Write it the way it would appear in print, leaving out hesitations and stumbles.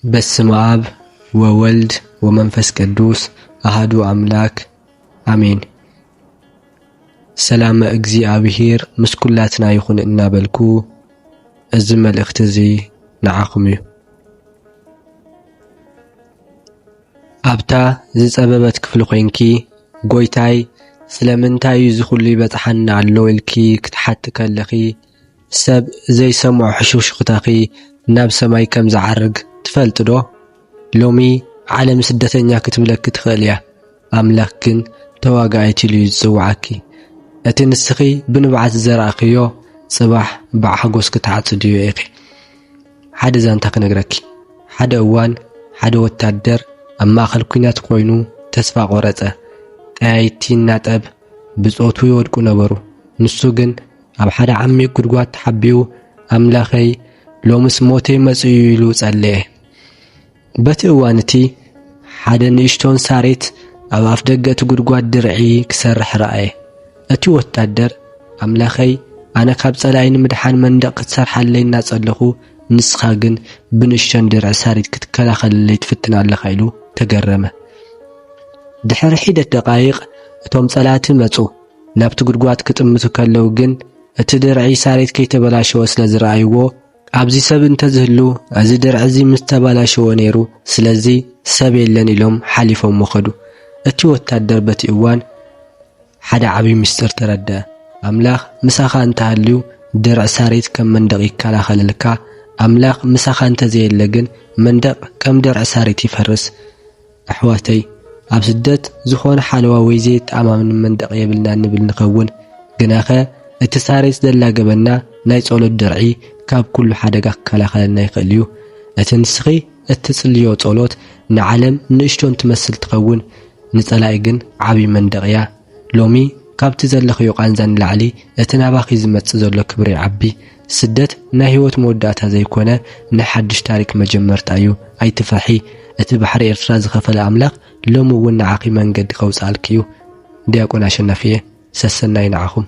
በስመ አብ ወወልድ ወመንፈስ ቅዱስ አሐዱ አምላክ አሜን። ሰላም እግዚአብሔር ምስኩላትና ይኹን እናበልኩ እዚ መልእኽቲ እዚ ንዓኹም እዩ። ኣብታ ዝጸበበት ክፍሊ ኮይንኪ ጎይታይ ስለምንታይ ዝኹሉ ይበጽሓና ኣሎ ኢልኪ ክትሓቲ ከለኺ ሰብ ዘይሰምዖ ሕሹኽሽኽታኺ ናብ ሰማይ ከም ዝዓርግ ትፈልጥ ዶ? ሎሚ ዓለም ስደተኛ ክትብለክ ትኽእል እያ። ኣምላኽ ግን ተዋጋኢት ኢሉ ይጽውዓኪ። እቲ ንስኺ ብንብዓት ዘርኣኽዮ ጽባሕ ብሓጎስ ክትዓጽድዮ ኢኺ። ሓደ ዛንታ ክነግረኪ። ሓደ እዋን ሓደ ወታደር ኣብ ማእኸል ኩናት ኮይኑ ተስፋ ቆረጸ። ጠያይቲ እናጠብ ብጾቱ ይወድቁ ነበሩ። ንሱ ግን ኣብ ሓደ ዓሚቕ ጉድጓድ ተሓቢኡ ኣምላኸይ ሎምስ ሞተይ መጽኡ ኢሉ ጸለየ። በቲ እዋን እቲ ሓደ ንእሽቶን ሳሬት ኣብ ኣፍ ደገ እቲ ጉድጓድ ድርዒ ክሰርሕ ረኣየ። እቲ ወታደር ኣምላኸይ ኣነ ካብ ጸላኢ ንምድሓን መንደቕ ክትሰርሓለይ እናጸለኹ ንስኻ ግን ብንእሽቶን ድርዒ ሳሬት ክትከላኸለለይ ትፍትን ኣለኻ ኢሉ ተገረመ። ድሕሪ ሒደት ደቓይቕ እቶም ጸላእቲ መጹ። ናብቲ ጉድጓድ ክጥምቱ ከለዉ ግን እቲ ድርዒ ሳሬት ከይተበላሸወ ስለ ዝረኣይዎ ኣብዚ ሰብ እንተዝህሉ እዚ ድርዒ እዚ ምስ ተበላሸወ ነይሩ፣ ስለዚ ሰብ የለን ኢሎም ሓሊፎም ወኸዱ። እቲ ወታደር በቲ እዋን ሓደ ዓብዪ ምስጢር ተረድአ። ኣምላኽ ምሳኻ እንተሃልዩ ድርዒ ሳሬት ከም መንደቕ ይከላኸለልካ። ኣምላኽ ምሳኻ እንተዘየለ ግን መንደቕ ከም ድርዒ ሳሬት ይፈርስ። ኣሕዋተይ ኣብ ስደት ዝኾነ ሓለዋ ወይ ዘይተኣማምን መንደቕ የብልና ንብል ንኸውን፣ ግናኸ እቲ ሳሬት ዘላገበና ናይ ጸሎት ድርዒ ካብ ኩሉ ሓደጋ ክከላኸለልና ይኽእል እዩ። እቲ ንስኺ እትጽልዮ ጸሎት ንዓለም ንእሽቶን ትመስል ትኸውን፣ ንጸላኢ ግን ዓብዪ መንደቕ እያ። ሎሚ ካብቲ ዘለኽዮ ቃንዛ ንላዕሊ እቲ ናባኺ ዝመጽእ ዘሎ ክብሪ ዓቢ። ስደት ናይ ህይወት መወዳእታ ዘይኮነ ናይ ሓድሽ ታሪክ መጀመርታ እዩ። ኣይትፍርሒ። እቲ ባሕሪ ኤርትራ ዝኸፈለ ኣምላኽ ሎሚ እውን ንዓኺ መንገዲ ከውፅኣልኪ እዩ። ዲያቆን ኣሸናፊየ ሰሰናይ ንዓኹም።